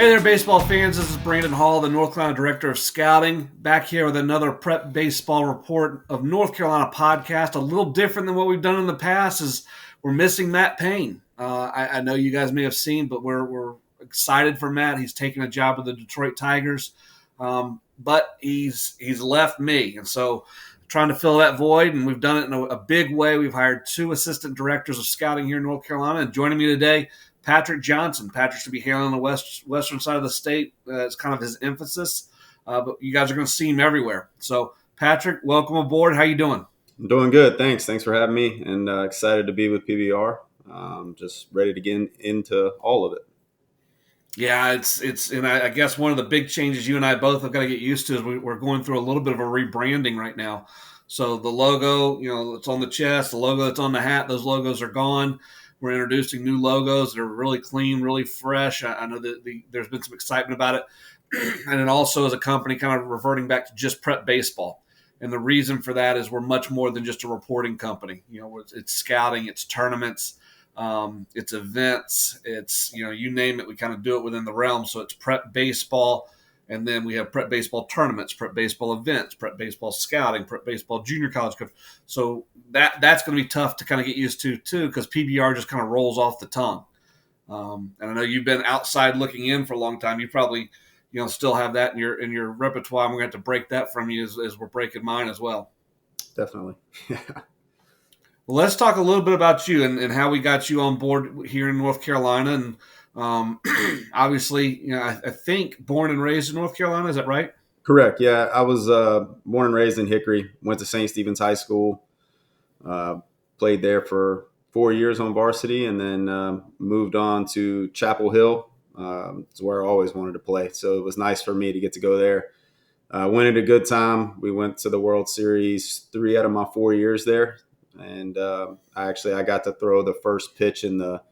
Hey there, baseball fans. This is Brandon Hall, the North Carolina Director of Scouting, back here with another Prep Baseball Report of North Carolina podcast. A little different than what we've done in the past is we're missing Matt Payne. I know you guys may have seen, but we're excited for Matt. He's taking a job with the Detroit Tigers, but he's left me. And so trying to fill that void, and we've done it in a big way. We've hired 2 assistant directors of scouting here in North Carolina, and joining me today, Patrick Johnson. Patrick's to be hailing the western side of the state. It's kind of his emphasis, but you guys are going to see him everywhere. So, Patrick, welcome aboard. How you doing? I'm doing good. Thanks for having me, and excited to be with PBR. Just ready to get into all of it. Yeah, it's and I guess one of the big changes you and I both have got to get used to is we're going through a little bit of a rebranding right now. So the logo, it's on the chest, the logo that's on the hat, those logos are gone. We're introducing new logos that are really clean, really fresh. I know that there's been some excitement about it. And then also as a company kind of reverting back to just prep baseball. And the reason for that is we're much more than just a reporting company. It's scouting, it's tournaments, it's events, it's, you name it, we kind of do it within the realm. So it's prep baseball. And then we have prep baseball tournaments, prep baseball events, prep baseball scouting, prep baseball junior college coach. So that's going to be tough to kind of get used to too, because PBR just kind of rolls off the tongue. And I know you've been outside looking in for a long time. You probably still have that in your repertoire. I'm going to have to break that from you as we're breaking mine as well. Definitely. Well, let's talk a little bit about you and how we got you on board here in North Carolina. And obviously, I think born and raised in North Carolina. Is that right? Correct. Yeah, I was born and raised in Hickory. Went to St. Stephen's High School. Played there for 4 years on varsity, and then moved on to Chapel Hill. It's where I always wanted to play, so it was nice for me to get to go there. Went at a good time. We went to the World Series 3 out of my 4 years there, and I got to throw the first pitch in the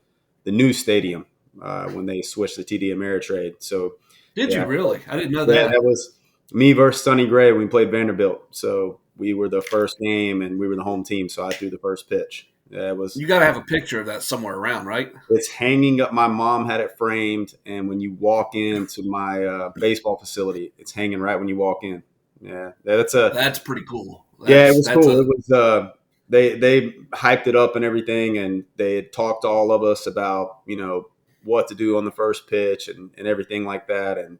new stadium. When they switched to TD Ameritrade. So, did you really? I didn't know that. Yeah, that was me versus Sonny Gray when we played Vanderbilt. So we were the first game, and we were the home team. So I threw the first pitch. Yeah, it was. You got to have a picture of that somewhere around, right? It's hanging up. My mom had it framed, and when you walk into my baseball facility, it's hanging right when you walk in. Yeah, that's pretty cool. It was cool. It was. They hyped it up and everything, and they had talked to all of us about what to do on the first pitch and everything like that. And,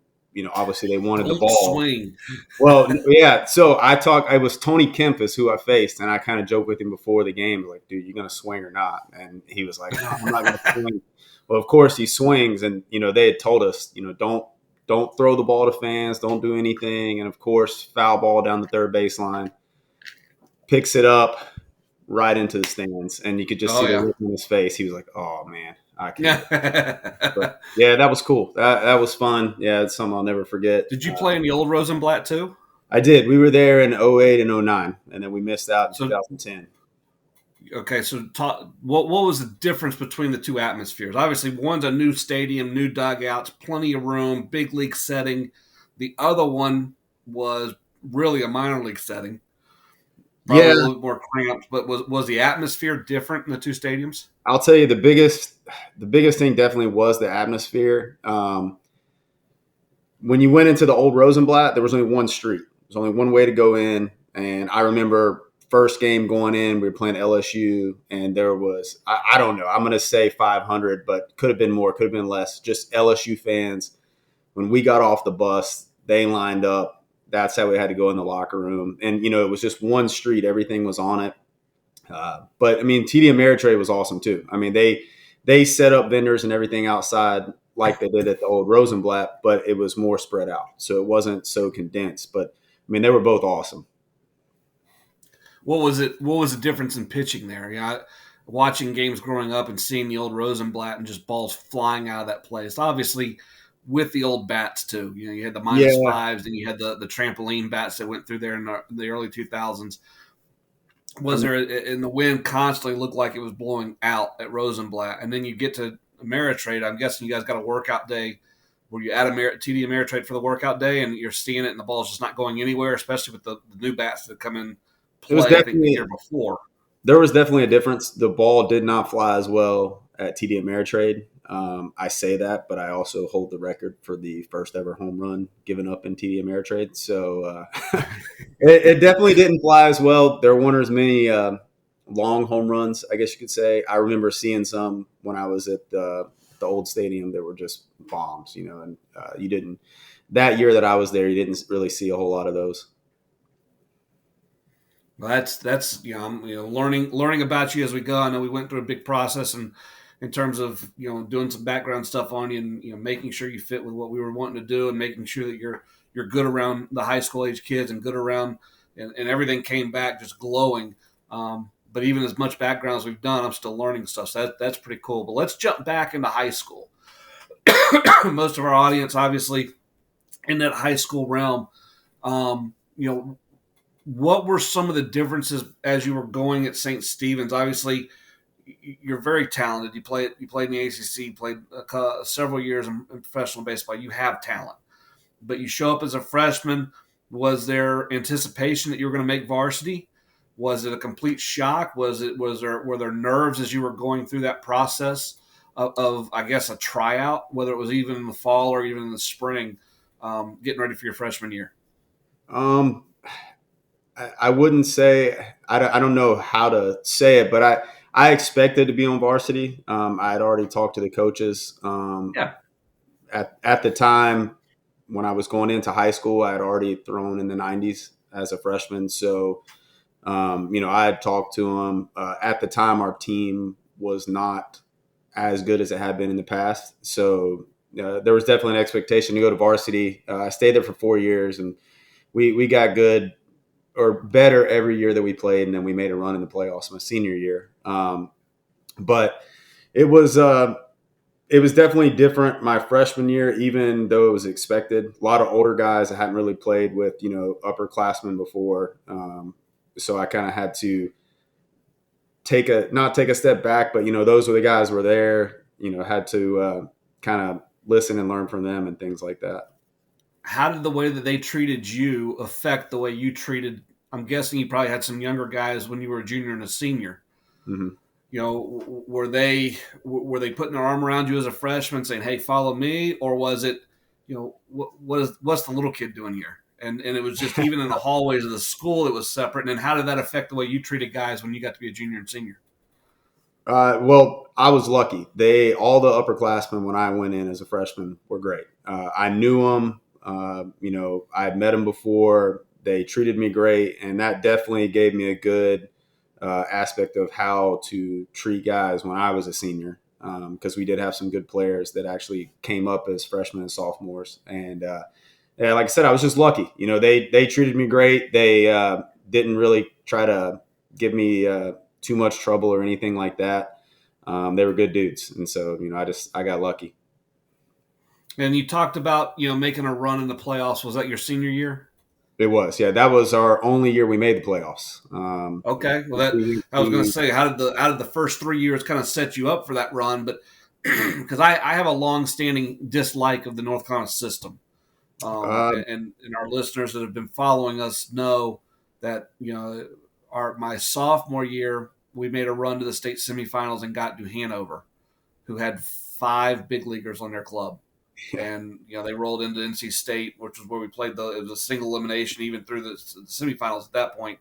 obviously they wanted the ball. Swing. Well, yeah. So it was Tony Kempis who I faced, and I kind of joked with him before the game, like, dude, you going to swing or not? And he was like, no, I'm not going to swing. Well, of course he swings, and, they had told us, don't throw the ball to fans, don't do anything. And of course, foul ball down the third baseline, picks it up right into the stands, and you could just see the look on his face. He was like, oh man, I can't. But, yeah, that was cool. That was fun. Yeah, it's something I'll never forget. Did you play in the old Rosenblatt too? I did. We were there in 2008 and 2009, and then we missed out in 2010. Okay, so what was the difference between the two atmospheres? Obviously, one's a new stadium, new dugouts, plenty of room, big league setting. The other one was really a minor league setting. Probably a little more cramped, but was the atmosphere different in the two stadiums? I'll tell you the biggest thing definitely was the atmosphere. When you went into the old Rosenblatt, there was only one street. There was only one way to go in, and I remember first game going in, we were playing LSU, and there was I don't know, I'm going to say 500, but could have been more, could have been less. Just LSU fans. When we got off the bus, they lined up. That's how we had to go in the locker room. And, it was just one street. Everything was on it. But, TD Ameritrade was awesome, too. They set up vendors and everything outside like they did at the old Rosenblatt, but it was more spread out. So it wasn't so condensed. But, they were both awesome. What was the difference in pitching there? Watching games growing up and seeing the old Rosenblatt and just balls flying out of that place. Obviously, with the old bats too, you had the -5s, and you had the trampoline bats that went through there in the early 2000s. Was there, and the wind constantly looked like it was blowing out at Rosenblatt, and then you get to Ameritrade. I'm guessing you guys got a workout day where you add TD Ameritrade for the workout day, and you're seeing it, and the ball's just not going anywhere, especially with the new bats that come in play. I think the year before. There was definitely a difference. The ball did not fly as well at TD Ameritrade. I say that, but I also hold the record for the first ever home run given up in TD Ameritrade. So it definitely didn't fly as well. There weren't as many long home runs, I guess you could say. I remember seeing some when I was at the old stadium that were just bombs, and you didn't that year that I was there, you didn't really see a whole lot of those. Well, that's I'm learning about you as we go. I know we went through a big process and in terms of doing some background stuff on you and making sure you fit with what we were wanting to do and making sure that you're good around the high school age kids and good around and everything came back just glowing. But even as much background as we've done, I'm still learning stuff. So that's pretty cool. But let's jump back into high school. Most of our audience, obviously, in that high school realm, um, you know what were some of the differences as you were going at St. Stephen's? Obviously, you're very talented. You played in the ACC, you played several years in professional baseball. You have talent, but you show up as a freshman. Was there anticipation that you were going to make varsity? Was it a complete shock? Were there nerves as you were going through that process of I guess a tryout, whether it was even in the fall or even in the spring, getting ready for your freshman year? Um, I wouldn't say I don't know how to say it, but I expected to be on varsity. I had already talked to the coaches. Yeah. At the time when I was going into high school, I had already thrown in the 90s as a freshman. So, I had talked to them. At the time, our team was not as good as it had been in the past. So there was definitely an expectation to go to varsity. I stayed there for 4 years, and we got good or better every year that we played, and then we made a run in the playoffs my senior year. But it was definitely different my freshman year, even though it was expected. A lot of older guys I hadn't really played with, upperclassmen before. So I kind of had to not take a step back, but those were the guys who were there. Had to kind of listen and learn from them and things like that. How did the way that they treated you affect the way you treated? I'm guessing you probably had some younger guys when you were a junior and a senior. Mm-hmm. Were they putting their arm around you as a freshman, saying, "Hey, follow me," or was it, what's the little kid doing here? And it was just even in the hallways of the school, it was separate. And then how did that affect the way you treated guys when you got to be a junior and senior? Well, I was lucky. All the upperclassmen when I went in as a freshman were great. I knew them. I had met them before. They treated me great, and that definitely gave me a good aspect of how to treat guys when I was a senior, because we did have some good players that actually came up as freshmen and sophomores. And yeah, like I said, I was just lucky. They treated me great. They didn't really try to give me too much trouble or anything like that. They were good dudes, and so I got lucky. And you talked about making a run in the playoffs. Was that your senior year? It was, yeah. That was our only year we made the playoffs. Okay, well, I was going to say, how did the first 3 years kind of set you up for that run? But because I have a long-standing dislike of the North Carolina system, uh, and our listeners that have been following us know that my sophomore year we made a run to the state semifinals and got to Hanover, who had 5 big leaguers on their club. And they rolled into NC State, which was where we played. It was a single elimination, even through the semifinals. At that point,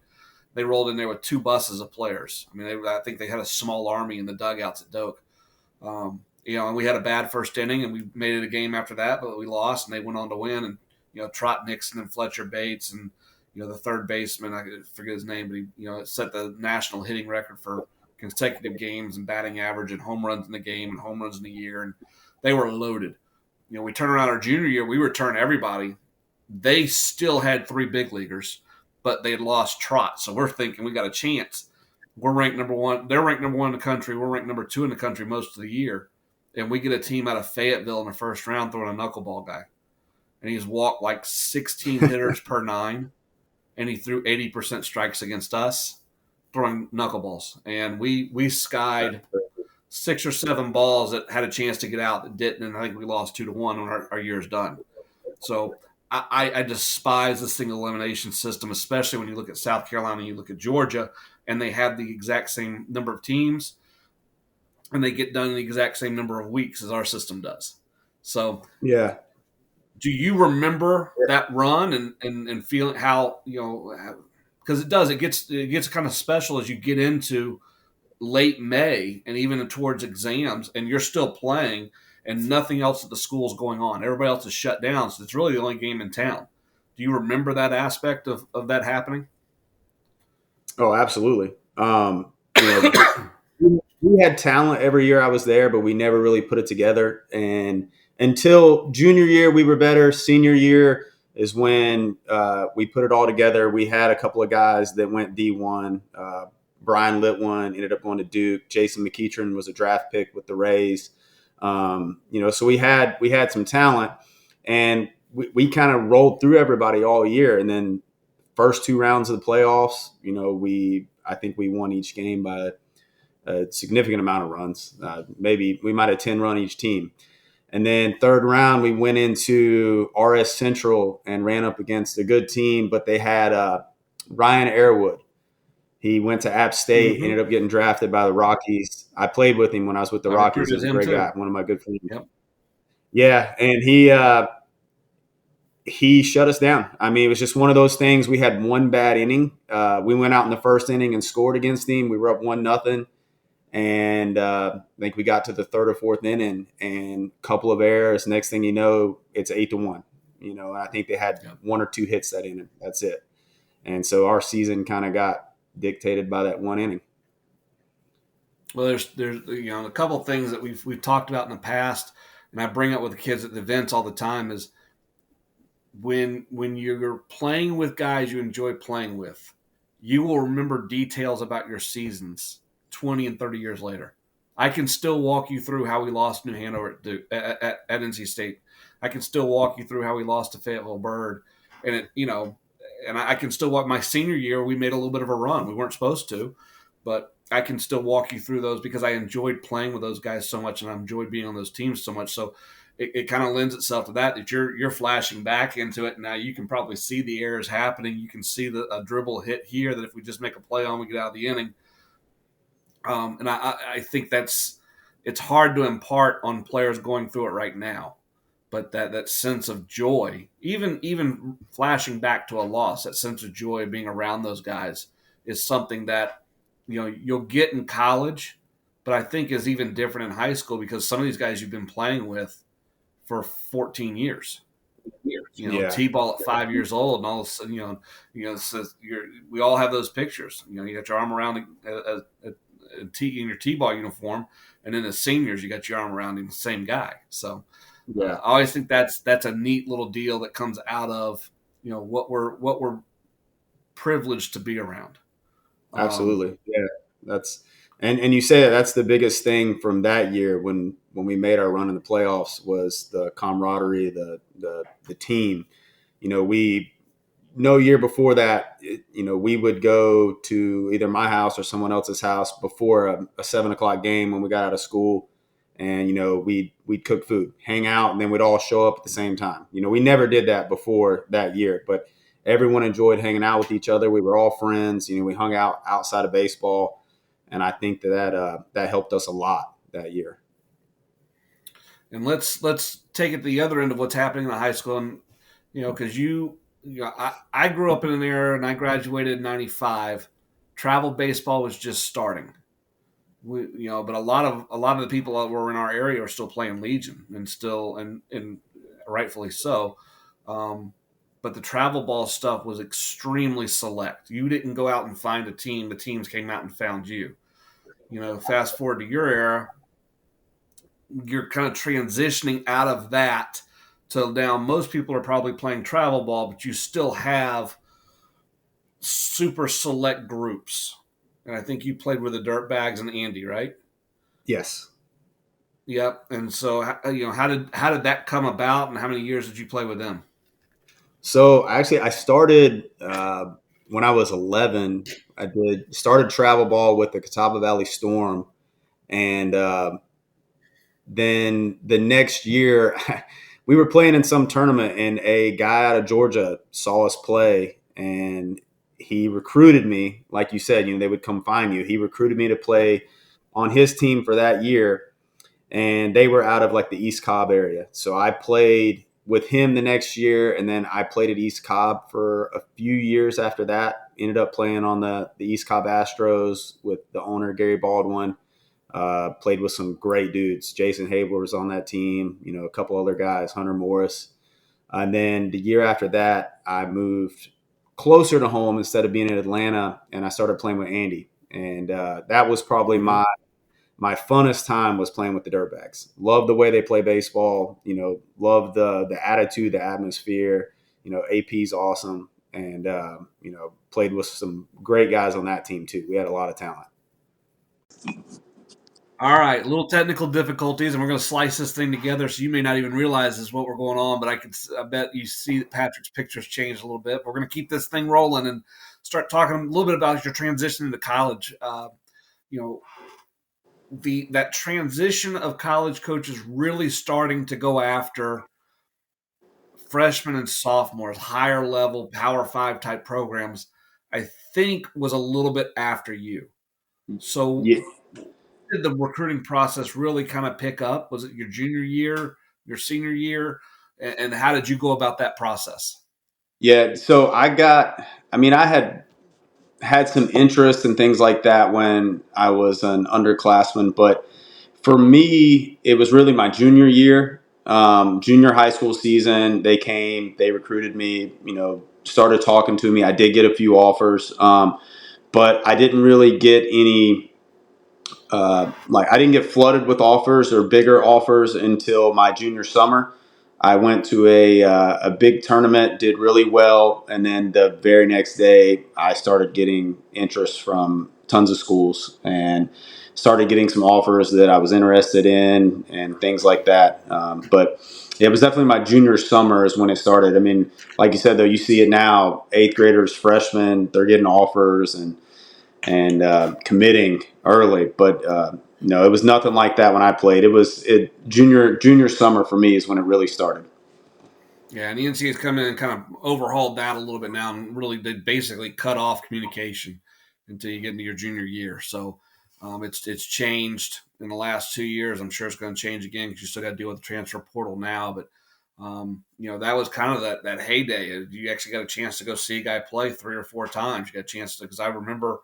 they rolled in there with 2 buses of players. I mean, I think they had a small army in the dugouts at Doak. And we had a bad first inning, and we made it a game after that, but we lost, and they went on to win. And Trot Nixon and Fletcher Bates, and the third baseman, I forget his name, but he set the national hitting record for consecutive games and batting average and home runs in the game and home runs in the year, and they were loaded. We turn around our junior year, we return everybody. They still had 3 big leaguers, but they had lost Trot. So we're thinking we got a chance. We're ranked number 1. They're ranked number 1 in the country. We're ranked number 2 in the country most of the year. And we get a team out of Fayetteville in the first round throwing a knuckleball guy. And he's walked like 16 hitters per 9. And he threw 80% strikes against us throwing knuckleballs. And we skied 6 or 7 balls that had a chance to get out that didn't, and I think we lost 2-1 when our year's done. So I despise this single elimination system, especially when you look at South Carolina and you look at Georgia, and they have the exact same number of teams. and they get done in the exact same number of weeks as our system does. So, Yeah. do you remember that run and feeling how, because it gets kind of special as you get into late May and even towards exams, and you're still playing, and nothing else at the school is going on. Everybody else is shut down, so it's really the only game in town. Do you remember that aspect of that happening? Oh, absolutely. We had talent every year I was there, but we never really put it together. And until junior year, we were better. Senior year is when we put it all together. We had a couple of guys that went D1. Brian Litwin ended up going to Duke. Jason McEachern was a draft pick with the Rays. So we had some talent, and we kind of rolled through everybody all year. And then first two rounds of the playoffs, I think we won each game by a significant amount of runs. Maybe we might have 10 run each team. And then third round, we went into RS Central and ran up against a good team, but they had Ryan Airwood. He went to App State, ended up getting drafted by the Rockies. I played with him when I was with the Rockies. He was a great guy, one of my good friends. Yep. Yeah, and he shut us down. I mean, it was just one of those things. We had one bad inning. We went out in the first inning and scored against him. We were up 1-0. And I think we got to the third or fourth inning and a couple of errors. Next thing you know, it's 8-1. And I think they had one or two hits that inning. That's it. And so our season kind of got dictated by that one inning. Well, there's a couple of things that we've talked about in the past, and I bring up with the kids at the events all the time is when you're playing with guys you enjoy playing with, you will remember details about your seasons 20 and 30 years later. I can still walk you through how we lost New Hanover at NC State. I can still walk you through how we lost to Fayetteville Bird. And and I can still walk my senior year. We made a little bit of a run. We weren't supposed to, but I can still walk you through those because I enjoyed playing with those guys so much and I enjoyed being on those teams so much. So it kind of lends itself to that you're flashing back into it. Now you can probably see the errors happening. You can see a dribble hit here that if we just make a play on, we get out of the inning. And I think it's hard to impart on players going through it right now. But that sense of joy, even flashing back to a loss, that sense of joy of being around those guys is something that you'll get in college, but I think is even different in high school because some of these guys you've been playing with for 14 years. T-ball at 5 years old, and all of a sudden, we all have those pictures. You got your arm around in your T-ball uniform, and then as seniors, you got your arm around the same guy. So. I always think that's a neat little deal that comes out of what we're privileged to be around. Absolutely, that's and you say that's the biggest thing from that year when we made our run in the playoffs was the camaraderie, the team. No year before that, we would go to either my house or someone else's house before a 7:00 game when we got out of school. And, we'd cook food, hang out, and then we'd all show up at the same time. We never did that before that year, but everyone enjoyed hanging out with each other. We were all friends. We hung out outside of baseball, and I think that helped us a lot that year. And let's take it to the other end of what's happening in the high school. And, because I grew up in an era, and I graduated in 95. Travel baseball was just starting. But a lot of the people that were in our area are still playing Legion and rightfully so. But the travel ball stuff was extremely select. You didn't go out and find a team. The teams came out and found you. Fast forward to your era, you're kind of transitioning out of that to now most people are probably playing travel ball, but you still have super select groups. And I think you played with the Dirtbags and Andy, right? Yes. Yep. And so, how did that come about, and how many years did you play with them? So actually, I started when I was 11. I started travel ball with the Catawba Valley Storm, and then the next year, we were playing in some tournament, and a guy out of Georgia saw us play, and he recruited me. Like you said, they would come find you. He recruited me to play on his team for that year, and they were out of like the East Cobb area. So I played with him the next year, and then I played at East Cobb for a few years after that. Ended up playing on the East Cobb Astros with the owner, Gary Baldwin. Played with some great dudes. Jason Haber was on that team, a couple other guys, Hunter Morris. And then the year after that, I moved closer to home instead of being in Atlanta, and I started playing with Andy. And that was probably my funnest time was playing with the Dirtbags. Love the way they play baseball. Love the attitude, the atmosphere. AP's awesome, and played with some great guys on that team too. We had a lot of talent. All right, little technical difficulties, and we're going to slice this thing together. So you may not even realize this is what we're going on, but I bet you see that Patrick's pictures changed a little bit. We're going to keep this thing rolling and start talking a little bit about your transition into college. That transition of college coaches really starting to go after freshmen and sophomores, higher level Power 5 type programs, I think was a little bit after you. So Yeah. did the recruiting process really kind of pick up? Was it your junior year, your senior year? And how did you go about that process? Yeah. So I had some interest in things like that when I was an underclassman, but for me, it was really my junior year, junior high school season. They recruited me, started talking to me. I did get a few offers, but I didn't really get any. I didn't get flooded with offers or bigger offers until my junior summer. I went to a big tournament, did really well, and then the very next day, I started getting interest from tons of schools and started getting some offers that I was interested in and things like that. But it was definitely my junior summer is when it started. I mean, like you said, though, you see it now. Eighth graders, freshmen, they're getting offers and committing early. But no, it was nothing like that when I played. Junior summer for me is when it really started. Yeah, and the NCAA's come in and kind of overhauled that a little bit now, and really they basically cut off communication until you get into your junior year. So it's changed in the last 2 years. I'm sure it's going to change again because you still got to deal with the transfer portal now. But that was kind of that heyday. You actually got a chance to go see a guy play 3 or 4 times. You got a chance to, because I remember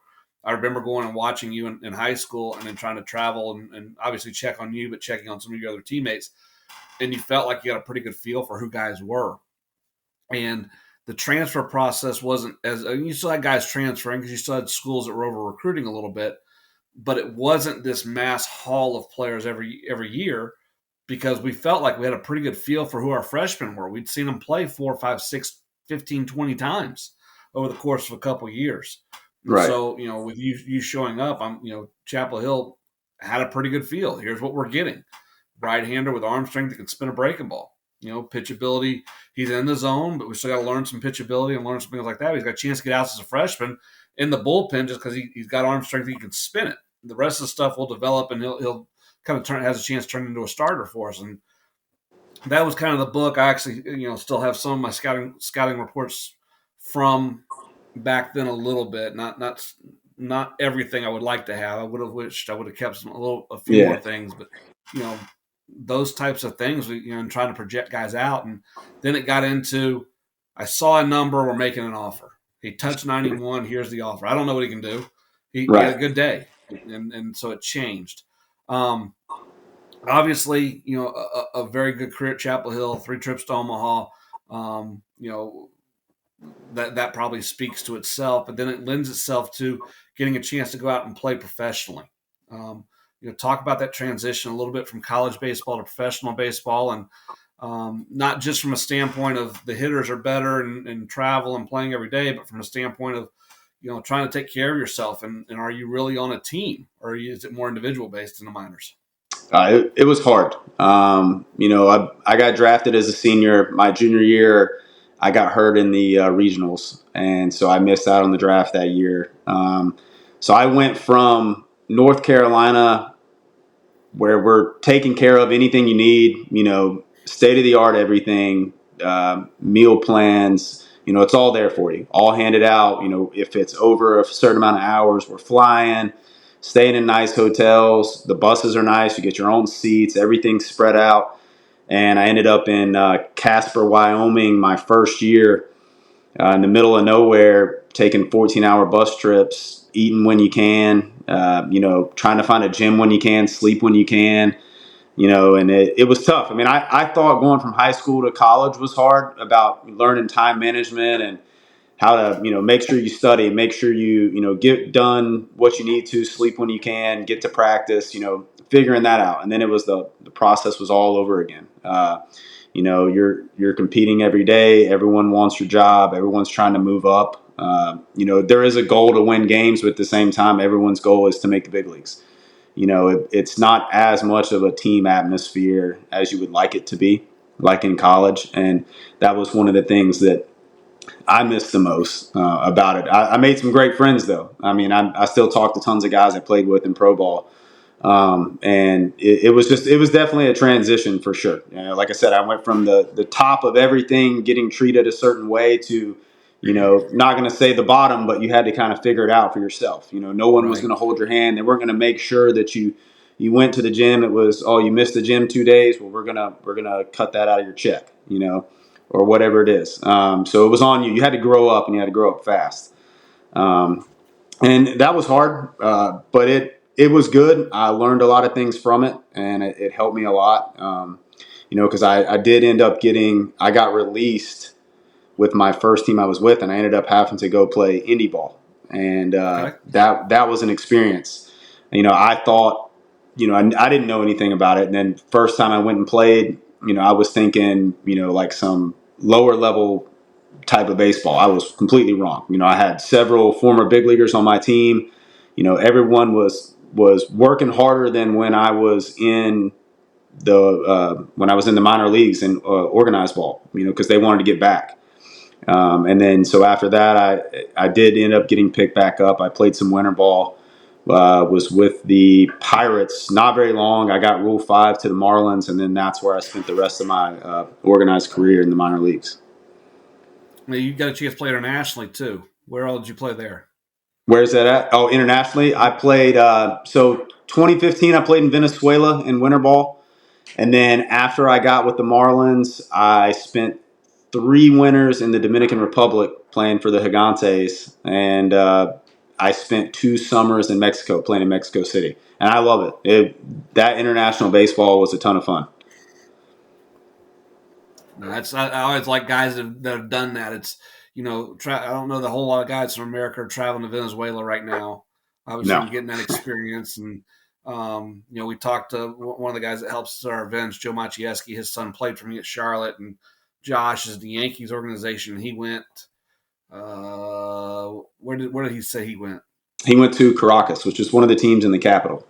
going and watching you in high school and then trying to travel and obviously check on you, but checking on some of your other teammates. And you felt like you got a pretty good feel for who guys were. And the transfer process wasn't you still had guys transferring because you still had schools that were over recruiting a little bit, but it wasn't this mass haul of players every year because we felt like we had a pretty good feel for who our freshmen were. We'd seen them play 4, 5, 6, 15, 20 times over the course of a couple of years. And Right. so, with you showing up, Chapel Hill had a pretty good feel. Here's what we're getting. Right-hander with arm strength that can spin a breaking ball. Pitchability, he's in the zone, but we still got to learn some pitchability and learn some things like that. He's got a chance to get out as a freshman in the bullpen just because he's got arm strength that he can spin it. The rest of the stuff will develop, and he'll kind of has a chance to turn into a starter for us. And that was kind of the book. I actually, still have some of my scouting reports from back then a little bit. Not everything I would like to have. I would have wished I would have kept a few more things, but those types of things, and trying to project guys out. And then it got into, I saw a number, we're making an offer. He touched 91. Here's the offer. I don't know what he can do. He had a good day. And so it changed. Obviously, a very good career at Chapel Hill, 3 trips to Omaha. That probably speaks to itself, but then it lends itself to getting a chance to go out and play professionally. Talk about that transition a little bit from college baseball to professional baseball, and not just from a standpoint of the hitters are better and travel and playing every day, but from a standpoint of, trying to take care of yourself. And are you really on a team, or is it more individual based in the minors? It was hard. I got drafted as a senior. My junior year, I got hurt in the regionals, and so I missed out on the draft that year. So I went from North Carolina, where we're taking care of anything you need, state of the art, everything, meal plans, it's all there for you, all handed out. If it's over a certain amount of hours, we're flying. staying in nice hotels. The buses are nice. You get your own seats. Everything's spread out. And I ended up in Casper, Wyoming, my first year, in the middle of nowhere, taking 14-hour bus trips, eating when you can, trying to find a gym when you can, sleep when you can, and it was tough. I mean, I thought going from high school to college was hard, about learning time management and how to, make sure you study, make sure you get done what you need to, sleep when you can, get to practice, figuring that out. And then it was the process was all over again. You're competing every day. Everyone wants your job. Everyone's trying to move up. There is a goal to win games, but at the same time, everyone's goal is to make the big leagues. It's not as much of a team atmosphere as you would like it to be, like in college. And that was one of the things that I missed the most about it. I made some great friends, though. I mean, I still talk to tons of guys I played with in pro ball. And it was definitely a transition for sure. Like I said, I went from the top of everything, getting treated a certain way, to, not going to say the bottom, but you had to kind of figure it out for yourself. No one was Right. going to hold your hand. They weren't going to make sure that you went to the gym. It was, oh, you missed the gym 2 days. Well, we're gonna cut that out of your check, or whatever it is. So it was on you. You had to grow up, and you had to grow up fast. Um, and that was hard, but it was good. I learned a lot of things from it, and it helped me a lot. Because I did end up I got released with my first team I was with, and I ended up having to go play indie ball, and Okay. that was an experience. I thought, I didn't know anything about it, and then first time I went and played, I was thinking, like some lower level type of baseball. I was completely wrong. I had several former big leaguers on my team. Everyone was working harder than when I was in the minor leagues and organized ball. Because they wanted to get back. And then so after that, I did end up getting picked back up. I played some winter ball. Was with the Pirates not very long. I got Rule 5 to the Marlins, and then that's where I spent the rest of my organized career in the minor leagues. Now, you got a chance to play internationally too. Where all did you play there? Where's that at? Oh, internationally, I played. 2015, I played in Venezuela in winter ball, and then after I got with the Marlins, I spent 3 winters in the Dominican Republic playing for the Gigantes, and I spent 2 summers in Mexico playing in Mexico City, and I love it. That international baseball was a ton of fun. No, I always like guys that have done that. It's I don't know the whole lot of guys from America are traveling to Venezuela right now, obviously, No, and getting that experience. And we talked to one of the guys that helps us at our events, Joe Machieski. His son played for me at Charlotte, and Josh is the Yankees organization. He went. Where did he say he went? he went to Caracas, which is one of the teams in the capital.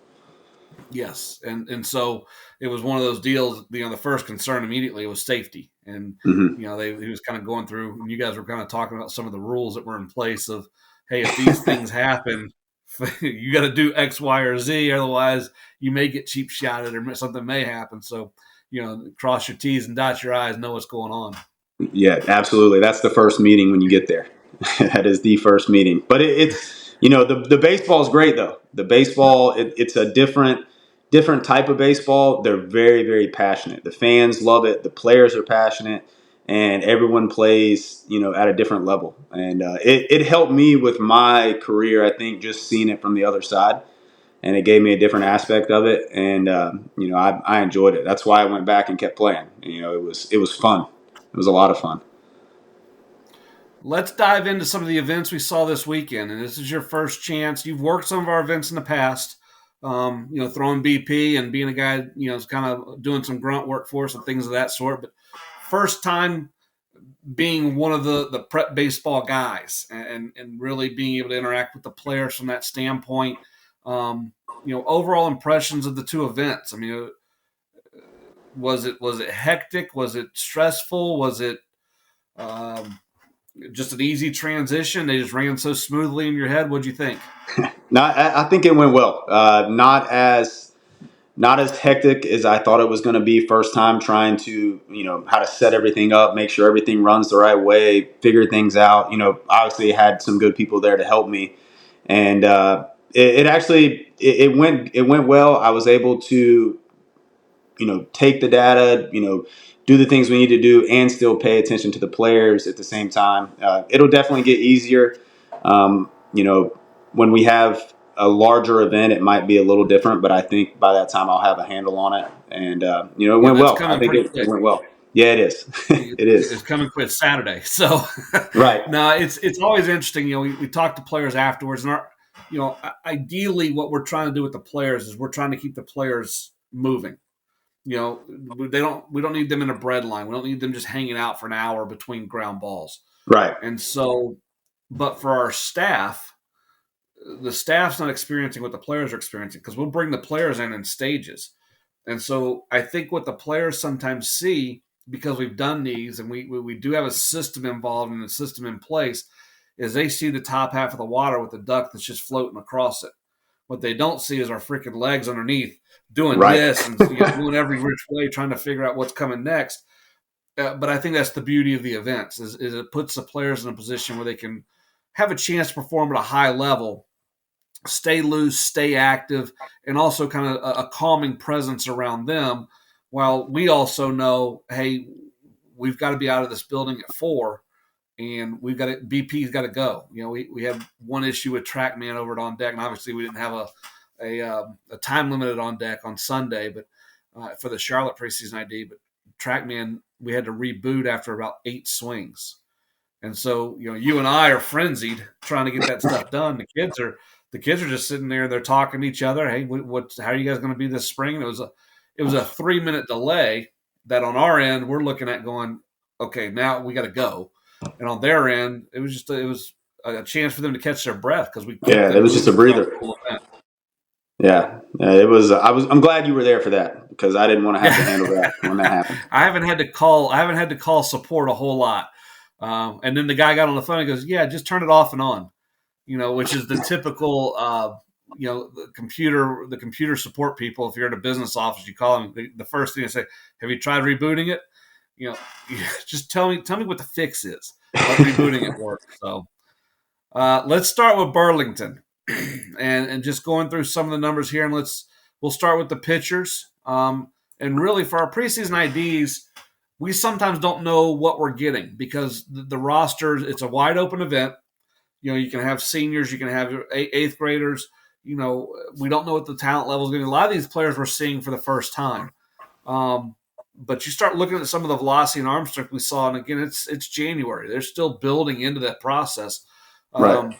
Yes, and so it was one of those deals. The first concern immediately was safety, and Mm-hmm. he was kind of going through, and you guys were kind of talking about some of the rules that were in place of, hey, if these things happen, you got to do X, Y, or Z, otherwise you may get cheap shotted or something may happen. So cross your T's and dot your I's, know what's going on. Yeah, absolutely. That's the first meeting when you get there. That is the first meeting. But it's the baseball is great though. The baseball it's a different type of baseball. They're very very passionate. The fans love it. The players are passionate, and everyone plays at a different level. And it helped me with my career. I think just seeing it from the other side, and it gave me a different aspect of it. And I enjoyed it. That's why I went back and kept playing. It was fun. It was a lot of fun. Let's dive into some of the events we saw this weekend. And this is your first chance. You've worked some of our events in the past, throwing BP and being a guy, is kind of doing some grunt work for us and things of that sort. But first time being one of the prep baseball guys and really being able to interact with the players from that standpoint. Overall impressions of the two events. I mean, was it hectic? Was it stressful? Was it um, just an easy transition? They just ran so smoothly in your head. What'd you think? I think it went well. Not as hectic as I thought it was going to be first time trying to, how to set everything up, make sure everything runs the right way, figure things out. Obviously had some good people there to help me. And it it went well. I was able to, take the data, do the things we need to do, and still pay attention to the players at the same time. It'll definitely get easier. When we have a larger event, it might be a little different, but I think by that time I'll have a handle on it. And it Yeah, went that's well. I coming think pretty it quick. went well. Yeah, it is. It is. It's coming quick Saturday. So Right. no, it's always interesting. We talk to players afterwards, and ideally what we're trying to do with the players is we're trying to keep the players moving. We don't need them in a bread line. We don't need them just hanging out for an hour between ground balls. Right. And so, but for our staff, the staff's not experiencing what the players are experiencing because we'll bring the players in stages. And so I think what the players sometimes see, because we've done these and we do have a system involved and a system in place, is they see the top half of the water with the duck that's just floating across it. What they don't see is our freaking legs underneath doing Right. this and doing every which way, trying to figure out what's coming next. But I think that's the beauty of the events is it puts the players in a position where they can have a chance to perform at a high level, stay loose, stay active, and also kind of a calming presence around them. While we also know, hey, we've got to be out of this building at 4, and we've got to, BP's got to go. We had one issue with TrackMan over at On Deck, and obviously we didn't have a time limited on deck on Sunday, but for the Charlotte preseason ID, but TrackMan we had to reboot after about 8 swings. And so, you and I are frenzied trying to get that stuff done. The kids are just sitting there. They're talking to each other. Hey, how are you guys going to be this spring? And it was a 3-minute delay that on our end we're looking at going, okay, now we got to go. And on their end, it was a chance for them to catch their breath because we kept Yeah, it them was just a moving throughout breather. the whole event. Yeah, it was. I'm glad you were there for that because I didn't want to have to handle that when that happened. I haven't had to call support a whole lot. And then the guy got on the phone and goes, "Yeah, just turn it off and on." Which is the typical, the computer support people. If you're in a business office, you call them. The first thing they say, "Have you tried rebooting it?" Just tell me what the fix is. Let rebooting it work. So let's start with Burlington, and just going through some of the numbers here, and we'll start with the pitchers. And really for our preseason IDs, we sometimes don't know what we're getting because the roster, it's a wide open event. You can have seniors, you can have eighth graders. We don't know what the talent level is going to be. A lot of these players we're seeing for the first time. But you start looking at some of the velocity and arm strength we saw, and again, it's January. They're still building into that process. Right.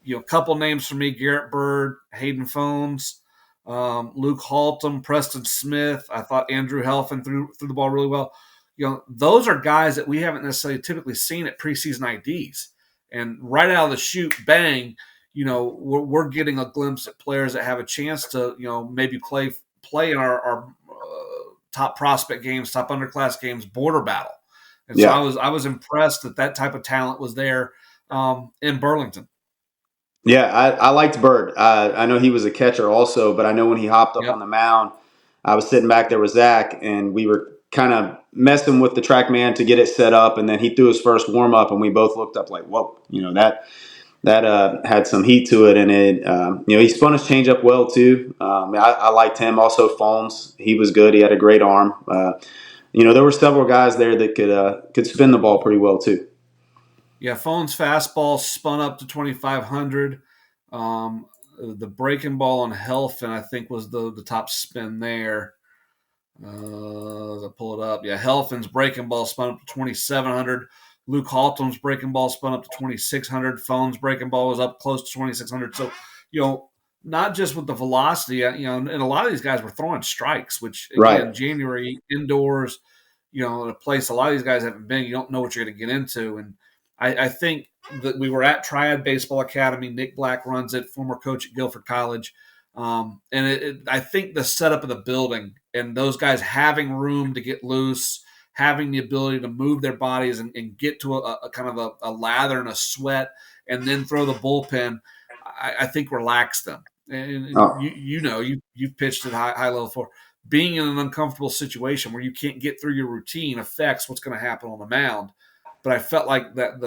A couple names for me: Garrett Bird, Hayden Phones, Luke Haltom, Preston Smith. I thought Andrew Helfand threw the ball really well. Those are guys that we haven't necessarily typically seen at preseason IDs. And right out of the chute, bang, we're getting a glimpse at players that have a chance to, maybe play in our top prospect games, top underclass games, border battle. And so I was impressed that type of talent was there in Burlington. Yeah, I liked Bird. I know he was a catcher also, but I know when he hopped up Yep. on the mound, I was sitting back there with Zach, and we were kind of messing with the TrackMan to get it set up, and then he threw his first warm up, and we both looked up like, whoa, that had some heat to it, and he spun his changeup well too. I liked him. Also, Phones, he was good. He had a great arm. There were several guys there that could spin the ball pretty well too. Yeah, Phone's fastball spun up to 2,500. The breaking ball on Helfand, I think, was the top spin there. As I pull it up, yeah, Helfand's breaking ball spun up to 2,700. Luke Haltom's breaking ball spun up to 2,600. Phone's breaking ball was up close to 2,600. So, not just with the velocity, and a lot of these guys were throwing strikes, which again, Right. January indoors, a place a lot of these guys haven't been. You don't know what you're going to get into, and I think that we were at Triad Baseball Academy. Nick Black runs it, former coach at Guilford College. And I think the setup of the building and those guys having room to get loose, having the ability to move their bodies and get to a kind of a lather and a sweat and then throw the bullpen, I think relax them. And Oh. you've pitched at high level for being in an uncomfortable situation where you can't get through your routine affects what's going to happen on the mound. But I felt like that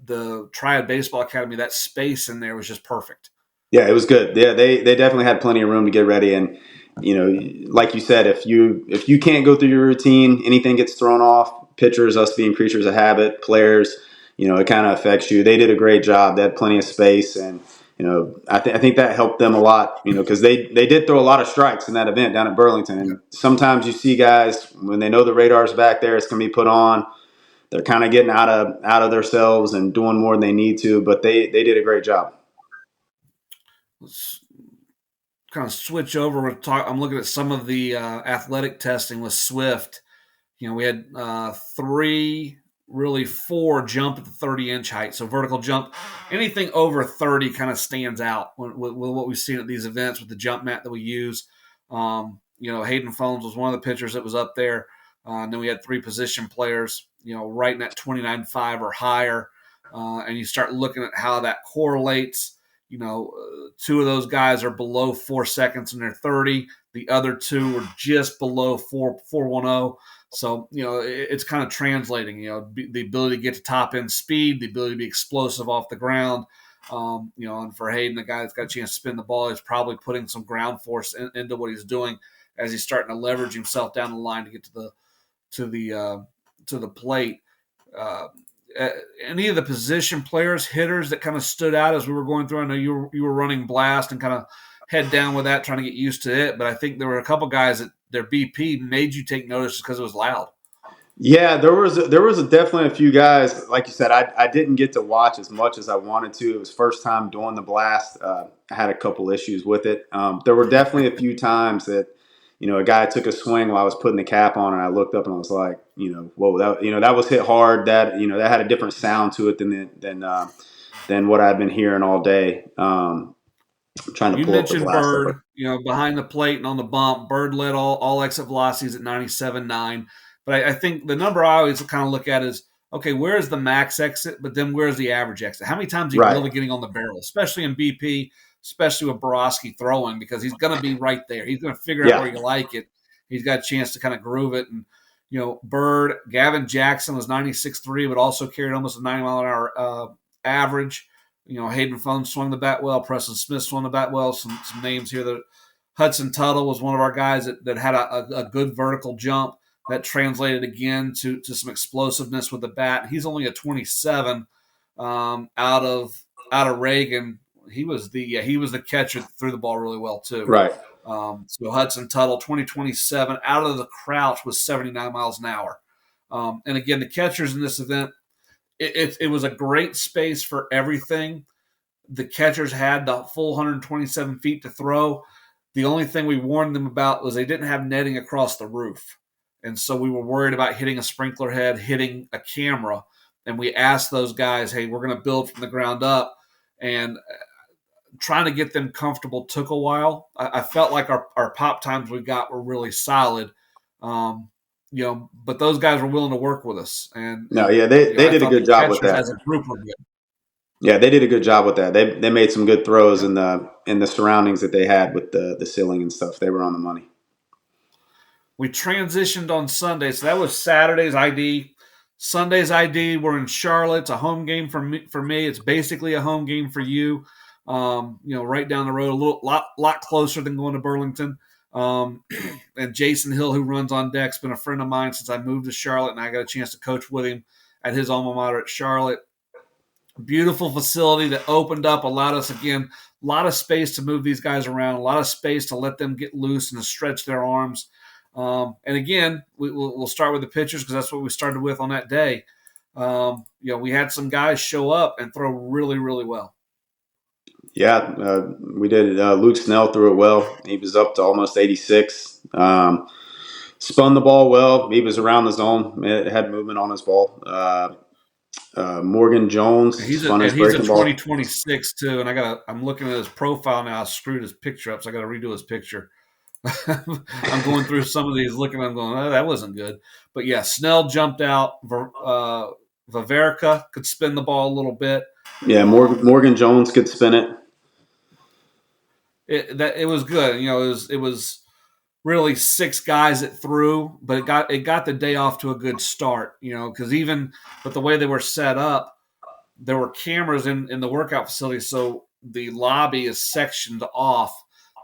the Triad Baseball Academy, that space in there was just perfect. Yeah, it was good. Yeah, they definitely had plenty of room to get ready, and like you said, if you can't go through your routine, anything gets thrown off. Pitchers, us being creatures of habit, players, it kind of affects you. They did a great job. They had plenty of space, and I think that helped them a lot. Because they did throw a lot of strikes in that event down at Burlington, and sometimes you see guys when they know the radar's back there, it's going to be put on. They're kind of getting out of themselves and doing more than they need to, but they did a great job. Let's kind of switch over. I'm looking at some of the athletic testing with Swift. We had three, really four jump at the 30-inch height. So vertical jump, anything over 30 kind of stands out with what we've seen at these events with the jump mat that we use. Hayden Fones was one of the pitchers that was up there. And then we had three position players, right in that 29.5 or higher. And you start looking at how that correlates. Two of those guys are below 4 seconds in their 30. The other two are just below 410. So, it's kind of translating, the ability to get to top end speed, the ability to be explosive off the ground. And for Hayden, the guy that's got a chance to spin the ball, is probably putting some ground force into what he's doing as he's starting to leverage himself down the line to get to the plate. Any of the position players, hitters that kind of stood out as we were going through? I know you were running blast and kind of head down with that, trying to get used to it. But I think there were a couple guys that their BP made you take notice because it was loud. Yeah, there was definitely a few guys. Like you said, I didn't get to watch as much as I wanted to. It was first time doing the blast. I had a couple issues with it. There were definitely a few times that a guy took a swing while I was putting the cap on, and I looked up and I was like, whoa, that was hit hard. That had a different sound to it than what I've been hearing all day. Trying to You pull up the mentioned blast Bird, over. behind the plate and on the bump. Bird led all exit velocities at 97.9. But I think the number I always kind of look at is, okay, where's the max exit, but then where's the average exit? How many times are you Right. really getting on the barrel, especially in BP, especially with Borowski throwing, because he's going to be right there. He's going to figure out Yeah. where you like it. He's got a chance to kind of groove it. And, Bird, Gavin Jackson was 96.3, but also carried almost a 90-mile-an-hour average. Hayden Fone swung the bat well. Preston Smith swung the bat well. Some names here. That Hudson Tuttle was one of our guys that had a good vertical jump that translated again to some explosiveness with the bat. He's only a 27 out of Reagan. He was the catcher that threw the ball really well too. Right. So Hudson Tuttle, 2027 out of the crouch was 79 miles an hour. And again, the catchers in this event, it was a great space for everything. The catchers had the full 127 feet to throw. The only thing we warned them about was they didn't have netting across the roof. And so we were worried about hitting a sprinkler head, hitting a camera. And we asked those guys, hey, we're going to build from the ground up. And trying to get them comfortable took a while. I felt like our pop times we got were really solid. But those guys were willing to work with us. And No, yeah, they I did a thought good the job with catchers that. as a group were good. Yeah, they did a good job with that. They made some good throws Yep. in the surroundings that they had with the ceiling and stuff. They were on the money. We transitioned on Sunday, so that was Saturday's ID. Sunday's ID. We're in Charlotte. It's a home game for me. It's basically a home game for you. Right down the road, lot closer than going to Burlington. And Jason Hill, who runs on deck, has been a friend of mine since I moved to Charlotte, and I got a chance to coach with him at his alma mater at Charlotte. Beautiful facility that opened up, allowed us, again, a lot of space to move these guys around, a lot of space to let them get loose and to stretch their arms. And again, we'll start with the pitchers because that's what we started with on that day. We had some guys show up and throw really, really well. Yeah, we did. Luke Snell threw it well. He was up to almost 86. Spun the ball well. He was around the zone. It had movement on his ball. Morgan Jones He's spun his a breaking ball. 2026 too, and I'm looking at his profile now. I screwed his picture up, so I got to redo his picture. I'm going through some of these, looking. I'm going, oh, that wasn't good. But yeah, Snell jumped out. Vaverica could spin the ball a little bit. Yeah, Morgan Jones could spin it. It was good. It was really six guys that threw, but it got the day off to a good start. Because but the way they were set up, there were cameras in the workout facility, so the lobby is sectioned off.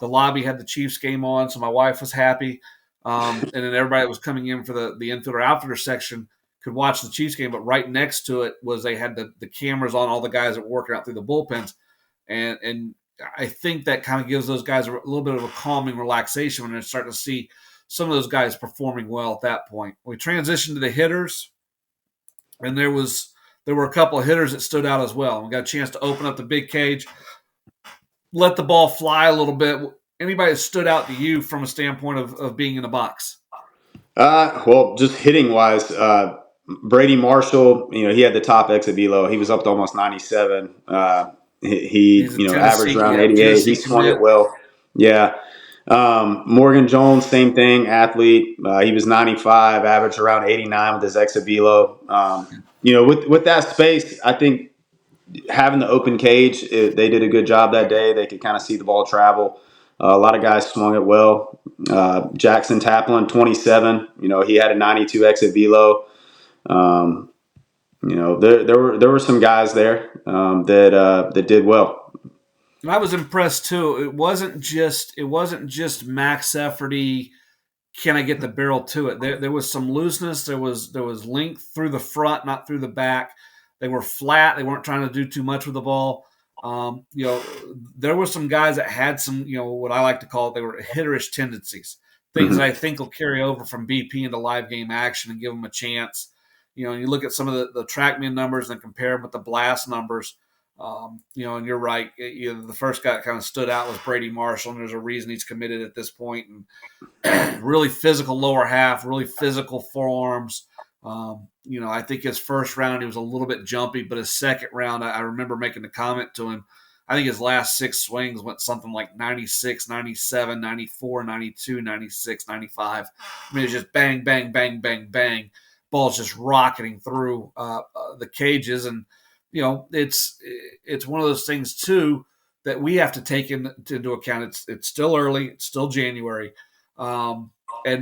The lobby had the Chiefs game on, so my wife was happy. And then everybody that was coming in for the infielder outfielder section could watch the Chiefs game. But right next to it was they had the cameras on all the guys that were working out through the bullpens, and I think that kind of gives those guys a little bit of a calming relaxation when they're starting to see some of those guys performing well at that point. We transitioned to the hitters, and there were a couple of hitters that stood out as well. We got a chance to open up the big cage, let the ball fly a little bit. Anybody that stood out to you from a standpoint of being in the box? Well, just hitting wise, Brady Marshall, he had the top exit velo. He was up to almost 97. He He's a averaged Tennessee, around 88. He Tennessee swung commit. it well. Yeah. Morgan Jones, same thing, athlete. He was 95, averaged around 89 with his exit velo. With that space, I think having the open cage, they did a good job that day. They could kind of see the ball travel. A lot of guys swung it well. Jackson Taplin, 27. He had a 92 exit velo. There were some guys there that did well. And I was impressed too. It wasn't just max efforty. Can I get the barrel to it? There was some looseness. There was length through the front, not through the back. They were flat. They weren't trying to do too much with the ball. There were some guys that had some, what I like to call it, they were hitterish tendencies. Things that I think will carry over from BP into live game action and give them a chance. You look at some of the TrackMan numbers and compare them with the blast numbers. And you're right. The first guy that kind of stood out was Brady Marshall, and there's a reason he's committed at this point. And really physical lower half, really physical forearms. I think his first round he was a little bit jumpy, but his second round, I remember making a comment to him. I think his last 6 swings went something like 96, 97, 94, 92, 96, 95. I mean, it's just bang, bang, bang, bang, bang. Ball's just rocketing through the cages. And, it's one of those things, too, that we have to take into account. It's still early. It's still January. And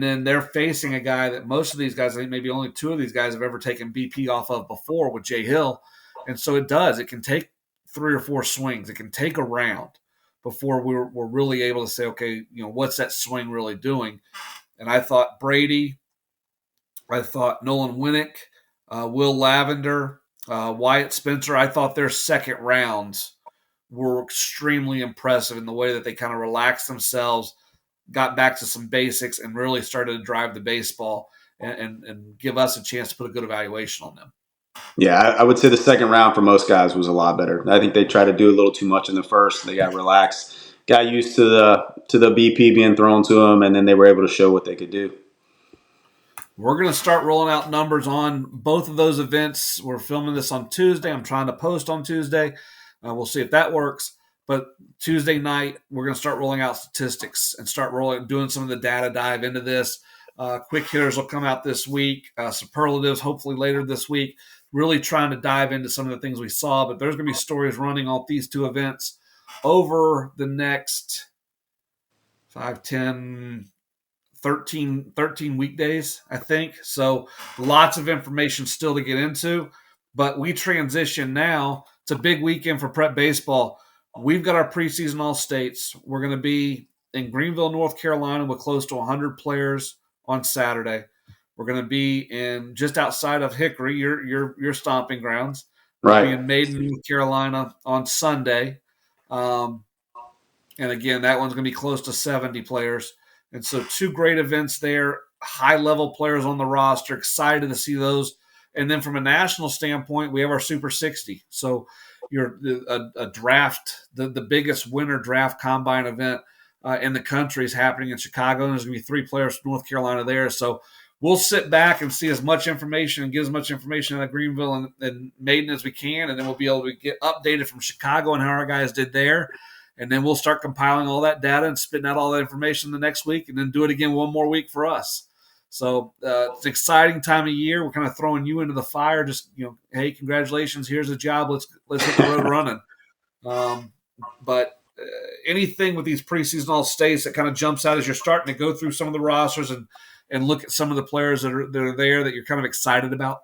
then they're facing a guy that most of these guys, I think maybe only 2 of these guys have ever taken BP off of before with Jay Hill. And so it can take 3 or 4 swings. It can take a round before we're really able to say, okay, what's that swing really doing? And I thought Brady, I thought Nolan Winnick, Will Lavender, Wyatt Spencer, I thought their second rounds were extremely impressive in the way that they kind of relaxed themselves, got back to some basics, and really started to drive the baseball and give us a chance to put a good evaluation on them. Yeah, I would say the second round for most guys was a lot better. I think they tried to do a little too much in the first. They got relaxed, got used to the BP being thrown to them, and then they were able to show what they could do. We're going to start rolling out numbers on both of those events. We're filming this on Tuesday. I'm trying to post on Tuesday. We'll see if that works. But Tuesday night, we're going to start rolling out statistics and start doing some of the data dive into this. Quick hitters will come out this week. Superlatives, hopefully later this week. Really trying to dive into some of the things we saw. But there's going to be stories running off these 2 events over the next 5, 10, 13 weekdays, I think. So lots of information still to get into. But we transition now. It's a big weekend for prep baseball. We've got our preseason all-states. We're going to be in Greenville, North Carolina with close to 100 players on Saturday. We're going to be in just outside of Hickory, your stomping grounds. We'll Right. be in Maiden, North Carolina on Sunday. And again, that one's going to be close to 70 players. And so 2 great events there, high-level players on the roster, excited to see those. And then from a national standpoint, we have our Super 60. So you're a draft, the biggest winter draft combine event in the country is happening in Chicago. And there's going to be 3 players from North Carolina there. So we'll sit back and see as much information and get as much information out of Greenville and Maiden as we can. And then we'll be able to get updated from Chicago and how our guys did there. And then we'll start compiling all that data and spitting out all that information the next week and then do it again one more week for us. So it's an exciting time of year. We're kind of throwing you into the fire. Just, hey, congratulations. Here's a job. Let's hit the road running. But anything with these preseason all-states that kind of jumps out as you're starting to go through some of the rosters and look at some of the players that are there that you're kind of excited about?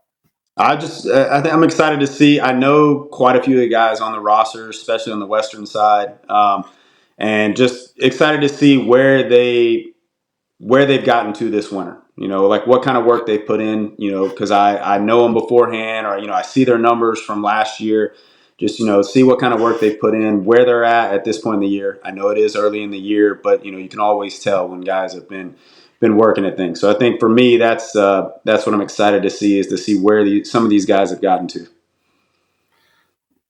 I think I'm excited to see. I know quite a few of the guys on the roster, especially on the Western side, and just excited to see where they've gotten to this winter. Like what kind of work they've put in. Because I know them beforehand, or I see their numbers from last year. Just see what kind of work they've put in, where they're at this point in the year. I know it is early in the year, but you can always tell when guys have been working at things. So I think for me, that's what I'm excited to see, is to see where some of these guys have gotten to.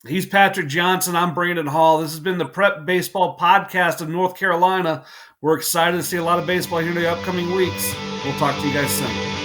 He's Patrick Johnson. I'm Brandon Hall. This has been the Prep Baseball Podcast of North Carolina. We're excited to see a lot of baseball here in the upcoming weeks. We'll talk to you guys soon.